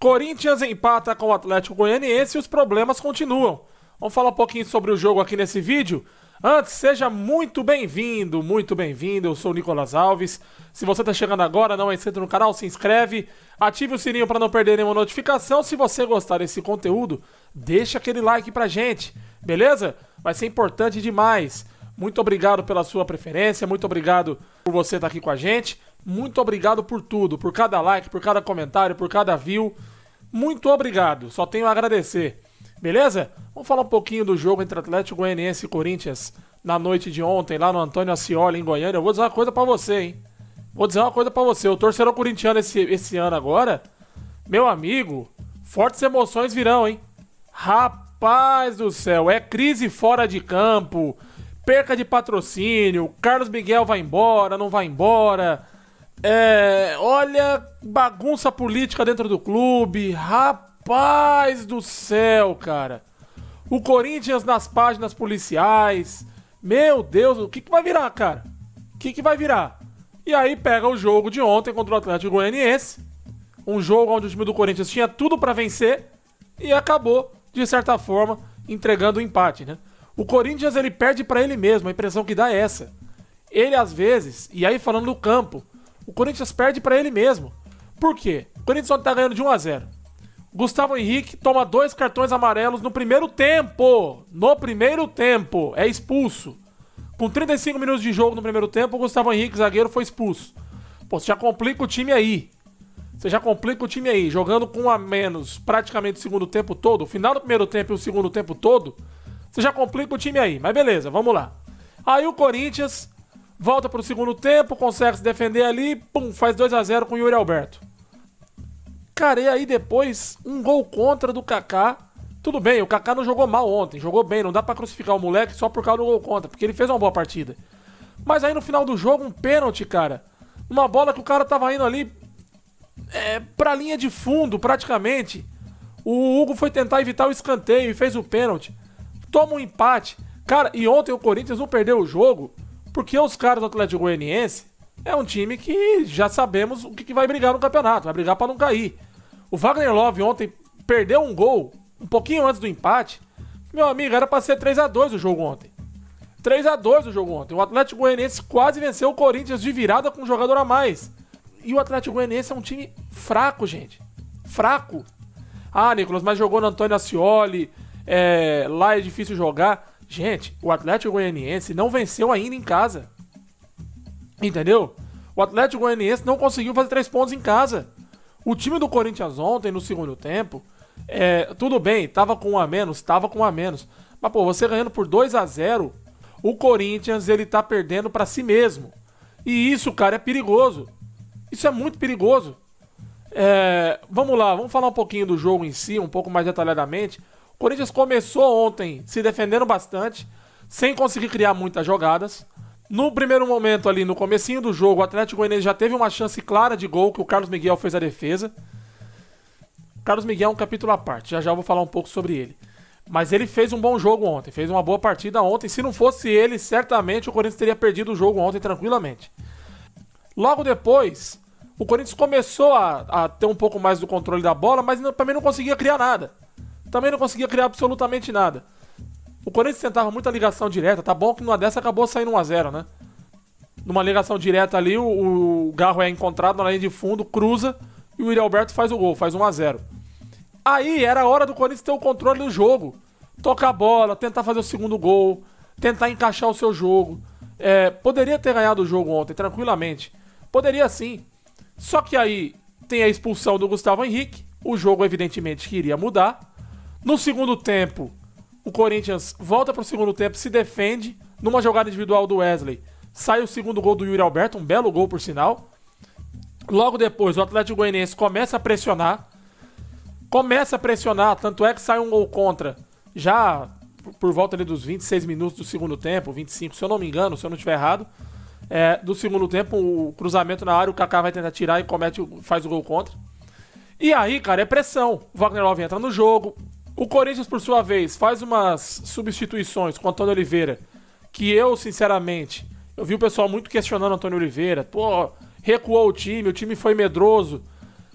Corinthians empata com o Atlético Goianiense e os problemas continuam. Vamos falar um pouquinho sobre o jogo aqui nesse vídeo? Antes, seja muito bem-vindo, muito bem-vindo. Eu sou o Nicolas Alves. Se você está chegando agora, não é inscrito no canal, se inscreve, ative o sininho para não perder nenhuma notificação. Se você gostar desse conteúdo, deixa aquele like pra gente, beleza? Vai ser importante demais. Muito obrigado pela sua preferência, muito obrigado por você estar aqui com a gente. Muito obrigado por tudo, por cada like, por cada comentário, por cada view. Muito obrigado, só tenho a agradecer. Beleza? Vamos falar um pouquinho do jogo entre Atlético Goianiense e Corinthians na noite de ontem, lá no Antônio Ascioli, em Goiânia. Eu vou dizer uma coisa pra você, hein? Vou dizer uma coisa pra você. O torcedor corintiano esse ano agora, meu amigo, fortes emoções virão, hein? Rapaz do céu, é crise fora de campo, perca de patrocínio, Carlos Miguel vai embora, não vai embora. Olha, bagunça política dentro do clube. Rapaz do céu, cara. O Corinthians nas páginas policiais. Meu Deus, o que vai virar, cara? O que vai virar? E aí pega o jogo de ontem contra o Atlético Goianiense. Um jogo onde o time do Corinthians tinha tudo pra vencer e acabou, de certa forma, entregando o empate, né? O Corinthians, ele perde pra ele mesmo, a impressão que dá é essa. Ele, às vezes, e aí falando do campo, o Corinthians perde pra ele mesmo. Por quê? O Corinthians ontem tá ganhando de 1-0. Gustavo Henrique toma 2 cartões amarelos no primeiro tempo. No primeiro tempo. É expulso. Com 35 minutos de jogo no primeiro tempo, o Gustavo Henrique, zagueiro, foi expulso. Pô, você já complica o time aí. Jogando com 1 a menos praticamente o segundo tempo todo. O final do primeiro tempo e o segundo tempo todo. Você já complica o time aí. Mas beleza, vamos lá. Aí o Corinthians volta pro segundo tempo, consegue se defender ali, pum, faz 2-0 com o Yuri Alberto. Cara, e aí depois, um gol contra do Kaká. Tudo bem, o Kaká não jogou mal ontem, jogou bem, não dá pra crucificar o moleque só por causa do gol contra, porque ele fez uma boa partida. Mas aí no final do jogo, um pênalti, cara. Uma bola que o cara tava indo ali pra linha de fundo, praticamente. O Hugo foi tentar evitar o escanteio e fez o pênalti. Toma um empate. Cara, e ontem o Corinthians não perdeu o jogo porque os caras do Atlético Goianiense é um time que já sabemos o que vai brigar no campeonato, vai brigar pra não cair. O Wagner Love ontem perdeu um gol um pouquinho antes do empate. Meu amigo, era pra ser 3-2 o jogo ontem. 3-2 o jogo ontem. O Atlético Goianiense quase venceu o Corinthians de virada com um jogador a mais. E o Atlético Goianiense é um time fraco, gente. Fraco. Ah, Nicolas, mas jogou no Antônio Ascioli, lá é difícil jogar. Gente, o Atlético Goianiense não venceu ainda em casa. Entendeu? O Atlético Goianiense não conseguiu fazer 3 pontos em casa. O time do Corinthians ontem, no segundo tempo, tudo bem, tava com 1 a menos. Mas, pô, você ganhando por 2-0, o Corinthians, ele tá perdendo pra si mesmo. E isso, cara, é perigoso. Isso é muito perigoso. Vamos lá, vamos falar um pouquinho do jogo em si, um pouco mais detalhadamente. O Corinthians começou ontem se defendendo bastante, sem conseguir criar muitas jogadas. No primeiro momento ali, no comecinho do jogo, o Atlético Goianiense já teve uma chance clara de gol, que o Carlos Miguel fez a defesa. O Carlos Miguel é um capítulo à parte, já eu vou falar um pouco sobre ele. Mas ele fez um bom jogo ontem, fez uma boa partida ontem. Se não fosse ele, certamente o Corinthians teria perdido o jogo ontem tranquilamente. Logo depois, o Corinthians começou a ter um pouco mais do controle da bola, mas também não conseguia criar nada. Também não conseguia criar absolutamente nada. O Corinthians tentava muita ligação direta. Tá bom que numa dessa acabou saindo 1-0, né? Numa ligação direta ali, o Garro é encontrado na linha de fundo, cruza e o Yuri Alberto faz o gol, faz 1-0. Aí era a hora do Corinthians ter o controle do jogo. Tocar a bola, tentar fazer o segundo gol, tentar encaixar o seu jogo. Poderia ter ganhado o jogo ontem, tranquilamente. Poderia sim. Só que aí tem a expulsão do Gustavo Henrique. O jogo evidentemente que iria mudar. No segundo tempo, o Corinthians volta para o segundo tempo, se defende. Numa jogada individual do Wesley, sai o segundo gol do Yuri Alberto, um belo gol por sinal. Logo depois, o Atlético Goianiense começa a pressionar. Tanto é que sai um gol contra, já por volta ali dos 26 minutos do segundo tempo, 25, se eu não me engano, se eu não estiver errado. Do segundo tempo, o cruzamento na área, o Kaká vai tentar tirar e faz o gol contra. E aí, cara, é pressão. O Wagner Love entra no jogo. O Corinthians, por sua vez, faz umas substituições com o Antônio Oliveira, que eu, sinceramente, eu vi o pessoal muito questionando o Antônio Oliveira. Pô, recuou o time foi medroso.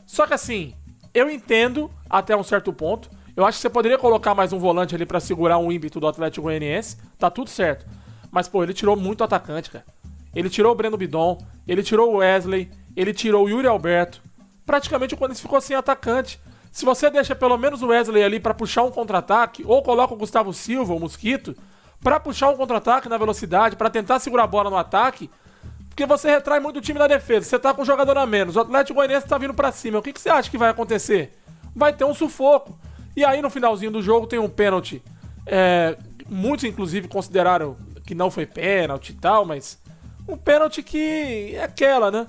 Só que assim, eu entendo até um certo ponto. Eu acho que você poderia colocar mais um volante ali pra segurar um ímpeto do Atlético Goianiense. Tá tudo certo. Mas, pô, ele tirou muito atacante, cara. Ele tirou o Breno Bidon, ele tirou o Wesley, ele tirou o Yuri Alberto. Praticamente o Corinthians ficou sem atacante. Se você deixa pelo menos o Wesley ali pra puxar um contra-ataque, ou coloca o Gustavo Silva, o Mosquito, pra puxar um contra-ataque na velocidade, pra tentar segurar a bola no ataque, porque você retrai muito o time da defesa. Você tá com um jogador a menos, o Atlético Goianiense tá vindo pra cima. O que você acha que vai acontecer? Vai ter um sufoco. E aí no finalzinho do jogo tem um pênalti. Muitos inclusive consideraram que não foi pênalti e tal, mas um pênalti que é aquela, né?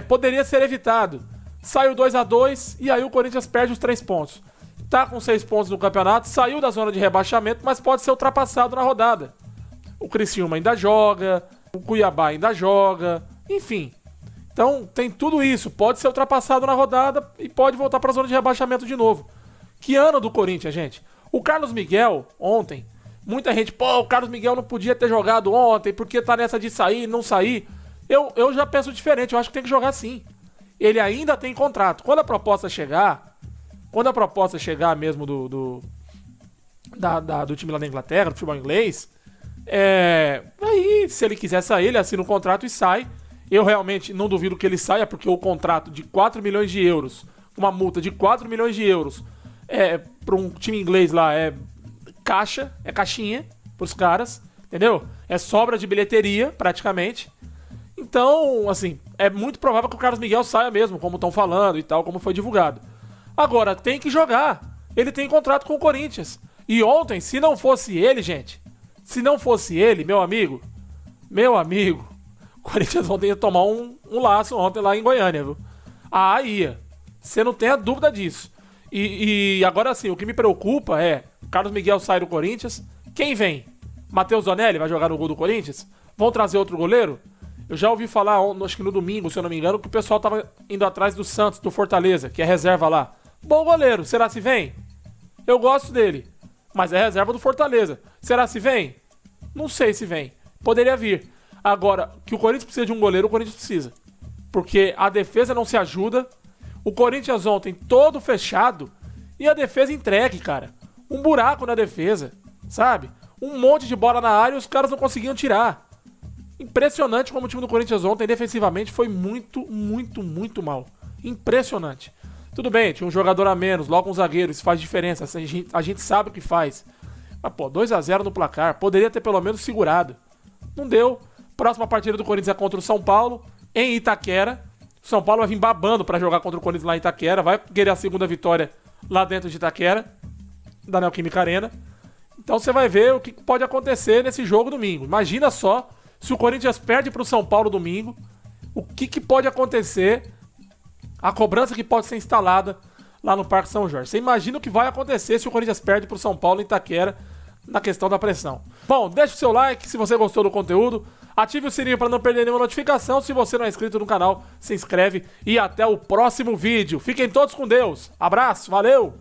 Poderia ser evitado. Saiu 2-2 e aí o Corinthians perde os 3 pontos. Tá com 6 pontos no campeonato, saiu da zona de rebaixamento, mas pode ser ultrapassado na rodada. O Criciúma ainda joga, o Cuiabá ainda joga, enfim. Então tem tudo isso, pode ser ultrapassado na rodada e pode voltar para a zona de rebaixamento de novo. Que ano do Corinthians, gente? O Carlos Miguel, ontem, muita gente, o Carlos Miguel não podia ter jogado ontem porque tá nessa de sair, não sair. Eu já penso diferente, eu acho que tem que jogar sim. Ele ainda tem contrato. Quando a proposta chegar mesmo do time lá da Inglaterra, do futebol inglês, aí se ele quiser sair, ele assina um contrato e sai. Eu realmente não duvido que ele saia, porque o contrato de 4 milhões de euros, uma multa de 4 milhões de euros, para um time inglês lá, é caixa, é caixinha pros caras, entendeu? É sobra de bilheteria, praticamente. Então, assim, é muito provável que o Carlos Miguel saia mesmo, como estão falando e tal, como foi divulgado. Agora, tem que jogar. Ele tem contrato com o Corinthians. E ontem, se não fosse ele, gente, se não fosse ele, meu amigo, o Corinthians ontem ia tomar um laço ontem lá em Goiânia, viu? Ah, ia. Você não tem a dúvida disso. E agora sim, o que me preocupa é Carlos Miguel sai do Corinthians. Quem vem? Matheus Zonelli vai jogar no gol do Corinthians? Vão trazer outro goleiro? Eu já ouvi falar, acho que no domingo, se eu não me engano, que o pessoal tava indo atrás do Santos, do Fortaleza, que é reserva lá. Bom goleiro, será se vem? Eu gosto dele, mas é reserva do Fortaleza. Será se vem? Não sei se vem. Poderia vir. Agora, que o Corinthians precisa de um goleiro, o Corinthians precisa. Porque a defesa não se ajuda. O Corinthians ontem todo fechado e a defesa entregue, cara. Um buraco na defesa, sabe? Um monte de bola na área e os caras não conseguiam tirar. Impressionante como o time do Corinthians ontem defensivamente foi muito, muito, muito mal. Impressionante. Tudo bem, tinha um jogador a menos, logo um zagueiro, isso faz diferença, a gente sabe o que faz. Mas, 2-0 no placar, poderia ter pelo menos segurado. Não deu. Próxima partida do Corinthians é contra o São Paulo, em Itaquera. O São Paulo vai vir babando pra jogar contra o Corinthians lá em Itaquera, vai querer a segunda vitória lá dentro de Itaquera, da Neoquímica Arena. Então você vai ver o que pode acontecer nesse jogo domingo. Imagina só, se o Corinthians perde pro São Paulo domingo, o que pode acontecer, a cobrança que pode ser instalada lá no Parque São Jorge. Você imagina o que vai acontecer se o Corinthians perde pro São Paulo em Itaquera na questão da pressão. Bom, deixa o seu like se você gostou do conteúdo, ative o sininho para não perder nenhuma notificação. Se você não é inscrito no canal, se inscreve e até o próximo vídeo. Fiquem todos com Deus. Abraço, valeu!